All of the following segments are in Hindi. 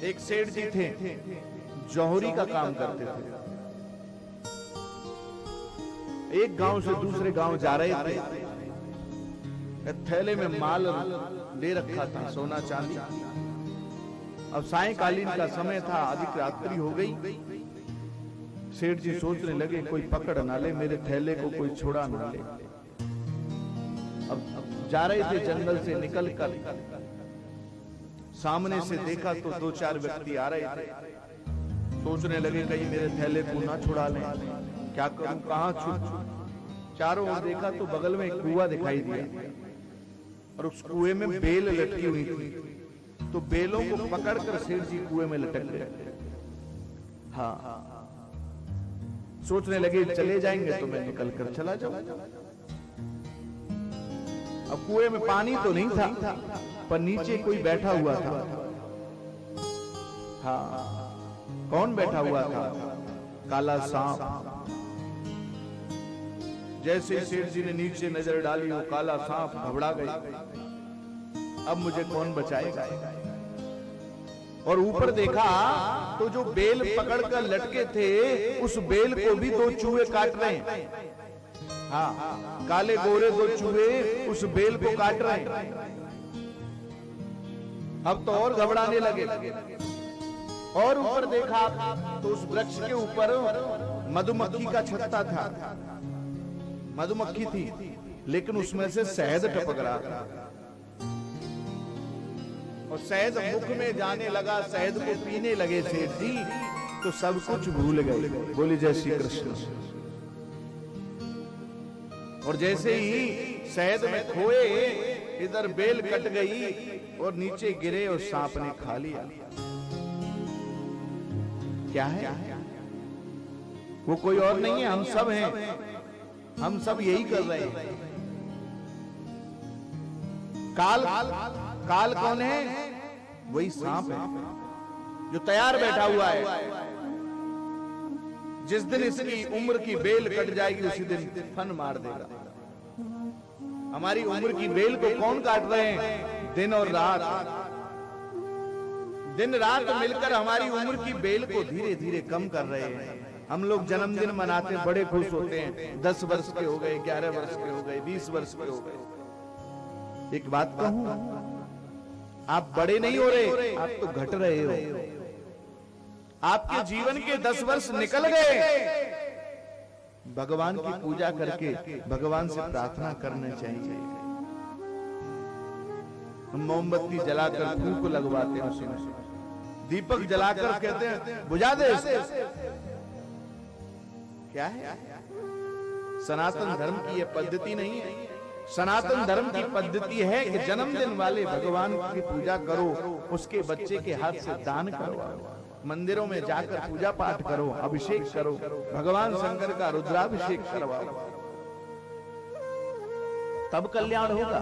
एक सेठ जी थे, जौहरी का काम करते थे। एक गांव से दूसरे गांव जा रहे थे, थैले में माल ले रखा था, सोना चांदी। अब सायंकालीन का समय था, अधिक रात्रि हो गई। सेठ जी सोचने लगे कोई पकड़ ना ले, मेरे थैले को कोई छुड़ा ना ले। अब जा रहे थे, जंगल से निकल कर सामने से देखा तो दो चार व्यक्ति आ रहे थे। सोचने लगे कहीं मेरे थैले को ना छुड़ा लें, क्या करूं, कहां छुड़। चारों ओर देखा तो बगल में एक कुआं दिखाई दिया और उस कुएं में बेल लटकी हुई थी। तो बेलों को पकड़कर सेठ जी कुएं में लटक गए। हाँ, सोचने लगे चले जाएंगे तो मैं निकल कर चला जाऊं। अब कुएं में पानी तो नहीं था, पर नीचे कोई बैठा हुआ था। हाँ, कौन बैठा हुआ था? काला सांप। जैसे सेठ जी ने नीचे नजर डाली, वो काला सांप घबरा गई। अब मुझे कौन बचाएगा? और ऊपर देखा तो जो बेल पकड़कर लटके थे, उस बेल को भी दो चूहे काट रहे हैं। हाँ, काले गोरे दो चूहे उस बेल को काट रहे हैं। अब तो और घबराने लगे। और ऊपर देखा तो उस वृक्ष के ऊपर मधुमक्खी का छत्ता था। मधुमक्खी थी, लेकिन उसमें से शहद टपक रहा था और शहद मुख में जाने लगा। शहद को पीने लगे सेठ जी तो सब कुछ भूल गए। बोली जय श्री कृष्ण। और जैसे ही शहद में खोए, इधर बेल कट गई और नीचे गिरे और सांप ने खा लिया। क्या है वो? कोई और नहीं है, हम सब हैं। हम सब यही कर रहे हैं। काल काल कौन है? वही सांप है जो तैयार बैठा हुआ है। जिस दिन इसकी उम्र की बेल कट जाएगी, उसी दिन फन मार देगा। हमारी उम्र की बेल को कौन काट रहे हैं? दिन और रात। दिन रात मिलकर हमारी उम्र की बेल को धीरे धीरे कम कर रहे हैं। हम लोग जन्मदिन मनाते हैं, बड़े खुश होते हैं। 10 वर्ष के हो गए, 11 वर्ष के हो गए, 20 वर्ष के हो गए। एक बात कहूं, आप बड़े नहीं हो रहे, आप तो घट रहे हो। आपके जीवन के 10 वर्ष निकल गए। भगवान की पूजा करके भगवान से प्रार्थना करना चाहिए। हम मोमबत्ती जलाकर फूंक लगवाते हैं, उसमें दीपक जलाकर कहते हैं बुझा दे इसे। क्या है? सनातन धर्म की यह पद्धति नहीं है। सनातन धर्म की पद्धति है कि जन्मदिन वाले भगवान की पूजा करो, उसके बच्चे के हाथ से दान करो, मंदिरों में जाकर पूजा पाठ करो, अभिषेक करो, भगवान शंकर का रुद्राभिषेक करवाओ, तब कल्याण होगा।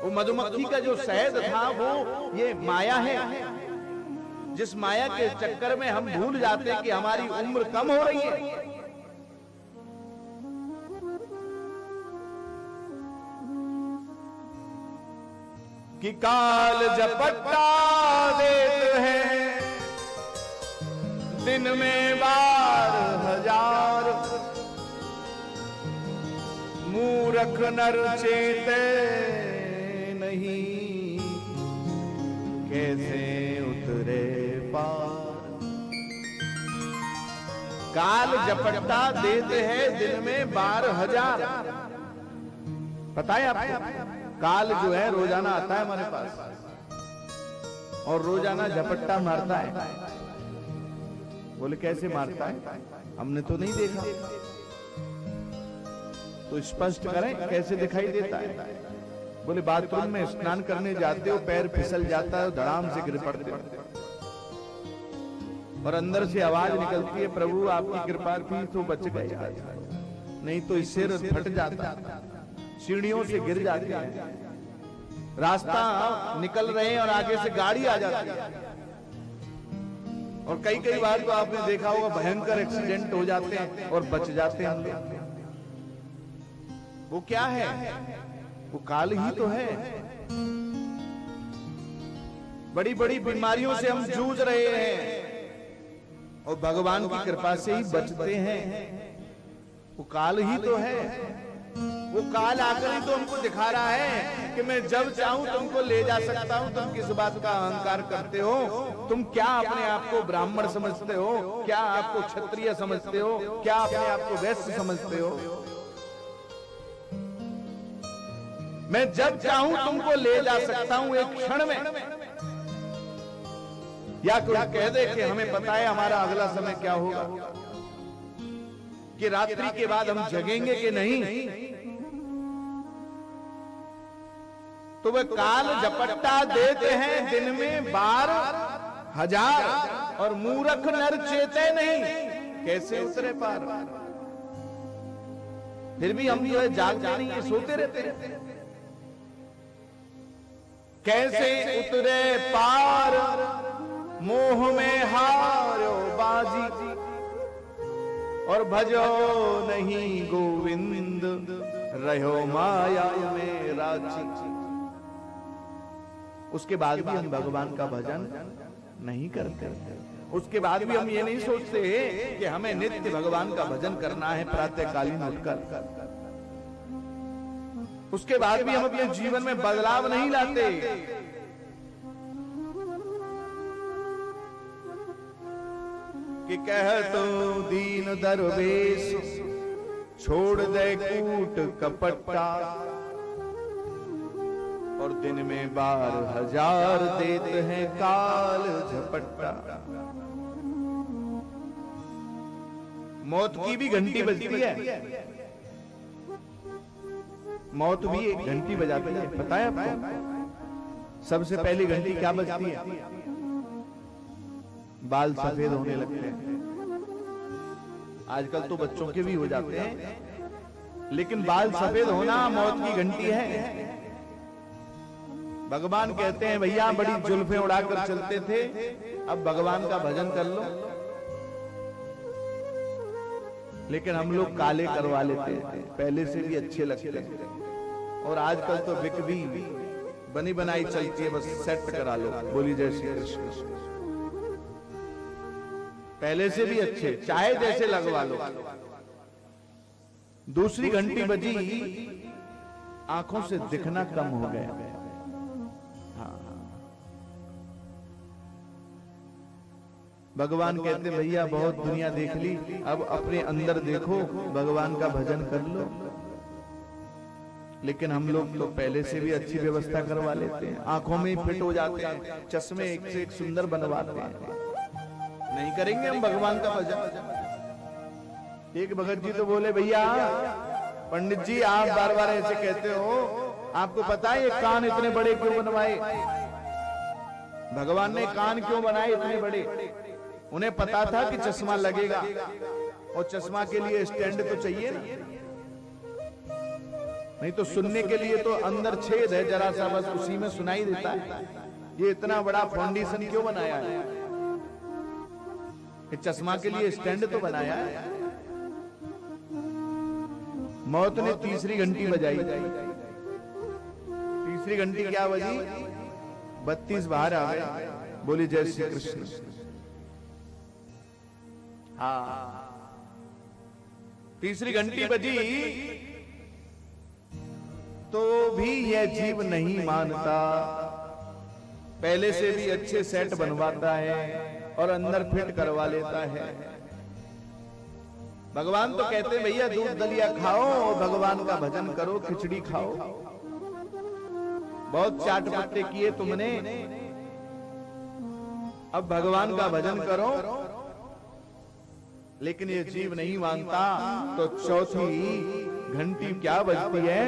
वो मधुमक्खी का जो शहद था वो ये माया है, जिस माया के चक्कर में हम भूल जाते हैं कि हमारी उम्र कम हो रही है। कि काल झपट्टा देते हैं दिन में 12,000, मूर्ख नर चेते नहीं, कैसे उतरे पार। काल झपट्टा देते हैं दिन में 12,000। पता है आपको? काल जो है रोजाना आता है हमारे पास और रोजाना झपट्टा मारता है। बोले कैसे मारता है? हमने तो नहीं देखा, तो स्पष्ट करें कैसे दिखाई देता है। बोले बाथरूम में स्नान करने जाते हो, पैर फिसल जाता है, धड़ाम से गिर पड़ते हो और अंदर से आवाज निकलती है, प्रभु आपकी कृपा थी तो बच गए, नहीं तो सिर फट जाता, सीढ़ियों से गिर जाते हैं, रास्ता निकल रहे हैं और आगे से गाड़ी आ जाती है। और कई कई बार तो आपने देखा होगा भयंकर एक्सीडेंट हो जाते हैं और बच जाते हैं हम लोग। वो क्या है? वो काल ही तो है। बड़ी बड़ी बीमारियों से हम जूझ रहे हैं और भगवान की कृपा से ही बचते हैं। वो काल ही तो है, वो काल आकर ही तो हमको दिखा रहा है कि मैं जब चाहूं तुमको ले जा सकता हूं। तुम किस बात का अहंकार करते हो? तुम क्या अपने आप को ब्राह्मण समझते हो? क्या आपको क्षत्रिय समझते हो? क्या अपने आप को वैश्य समझते हो? मैं जब चाहूं तुमको ले जा सकता हूं एक क्षण में। या कोई कह दे कि हमें पता है हमारा अगला समय क्या होगा, कि रात्रि के बाद हम जगेंगे कि नहीं, तो वह काल झपट्टा देते हैं दिन में 12,000 और मूर्ख नर चेते नहीं। कैसे उतरे पार? फिर भी हम जो है जागते नहीं है, सोते रहते हैं। कैसे उतरे पार मोह में हारो बाजी, और भजो नहीं गोविंद रहो माया में राजी। उसके बाद भी हम भगवान का भजन नहीं करते। उसके बाद भी हम ये नहीं सोचते कि हमें नित्य भगवान का भजन करना है प्रातःकालीन उठकर। उसके बाद भी हम अपने जीवन में बदलाव नहीं लाते। कि कह तो दीन दरवेश छोड़ दे कूट कपट्टा, और दिन में 12,000 देते हैं काल झपट्टा। मौत की भी घंटी बजती है, मौत भी एक घंटी बजाती है। पता है आपको सबसे पहली घंटी क्या बजती है? बाल सफेद होने लगते हैं। आजकल तो बच्चों के भी हो जाते हैं, लेकिन बाल सफेद होना मौत की घंटी है। भगवान कहते हैं भैया बड़ी जुल्फें उड़ाकर चलते थे, अब भगवान का भजन कर लो। लेकिन हम लोग काले करवा लेते हैं, पहले से भी अच्छे लगते हैं। और आजकल तो बिक भी बनी बनाई चलती है, बस सेट करा लो। बोली जय श्री कृष्ण। पहले से भी अच्छे, चाहे जैसे लगवा लो। दूसरी घंटी बजी, आंखों से दिखना कम हो गया। भगवान कहते भैया बहुत दुनिया देख ली, अब अपने अंदर देखो, भगवान का भजन कर लो। लेकिन हम लोग तो पहले से भी अच्छी व्यवस्था करवा लेते हैं, आंखों में फिट हो जाते हैं, चश्मे एक से एक सुंदर बनवाते हैं। नहीं करेंगे हम भगवान का भजन। एक भगत जी तो बोले भैया पंडित जी आप बार बार ऐसे कहते हो, आपको पता है ये कान इतने बड़े क्यों बनवाए? भगवान ने कान क्यों बनाए इतने बड़े? उन्हें पता था कि चश्मा लगेगा, और चश्मा के लिए स्टैंड तो चाहिए ना, नहीं तो सुनने के लिए तो अंदर छेद है जरा सा, बस उसी में सुनाई देता है। ये इतना बड़ा फाउंडेशन क्यों बनाया है? चश्मा के लिए स्टैंड तो बनाया है। मौत ने तीसरी घंटी बजाई। तीसरी घंटी क्या बजी? 32 बाहर आ गए। बोली जय श्री कृष्ण। हाँ, तीसरी घंटी बजी तो भी यह जीव नहीं मानता, पहले से भी अच्छे सेट बनवाता है और अंदर फिट करवा लेता है। भगवान तो कहते हैं भैया दूध दलिया खाओ और भगवान का भजन करो, खिचड़ी खाओ। बहुत चाट पट्टे किए तुमने, अब भगवान का भजन करो। लेकिन ये जीव नहीं मानता, तो चौथी घंटी क्या बजती है?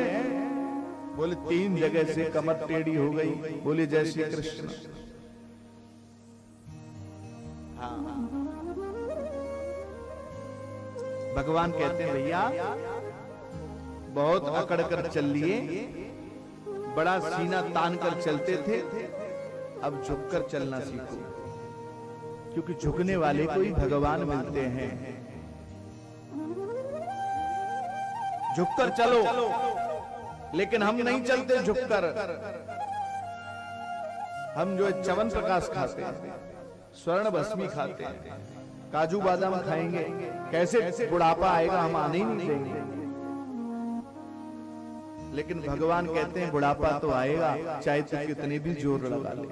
बोले 3 जगह से कमर टेढ़ी हो गई। बोले जय श्री कृष्ण। भगवान कहते हैं भैया बहुत अकड़ कर चल लिए, बड़ा सीना तान कर चलते थे, अब झुककर चलना सीखो, क्योंकि झुकने वाले को ही भगवान मिलते हैं। झुककर चलो, लेकिन हम नहीं चलते झुककर, हम जो है च्यवन प्रकाश खाते हैं, स्वर्ण भस्मी खाते हैं, काजू बादाम खाएंगे, कैसे बुढ़ापा आएगा हम आने ही नहीं देंगे। लेकिन भगवान कहते हैं बुढ़ापा तो आएगा चाहे तू कितने भी जोर लगा ले,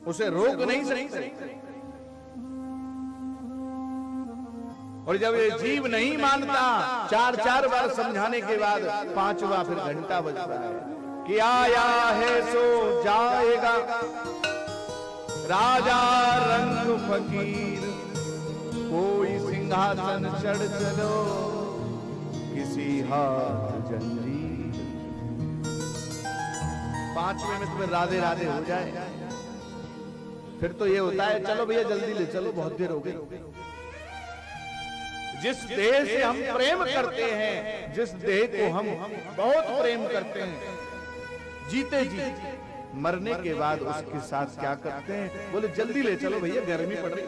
उसे रोक नहीं सकते। और जब ये जीव नहीं मानता, 4 बार समझाने के बाद 5वां फिर घंटा बजता है कि आया है सो जाएगा, राजा रंग फकीर, कोई सिंहासन चढ़ चलो, किसी हाथ जंजीर। 5वें में तुम्हें राधे राधे हो जाए, फिर तो ये होता है चलो भैया जल्दी ले चलो, बहुत देर हो गई। जिस देह से हम प्रेम करते हैं, जिस देह को हम बहुत प्रेम करते हैं, जीते जी मरने के बाद उसके साथ क्या करते हैं? बोले जल्दी ले चलो भैया, गर्मी पड़ रही,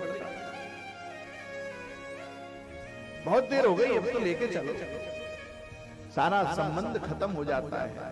बहुत देर हो गई, अब तो लेके चलो। सारा संबंध खत्म हो जाता है।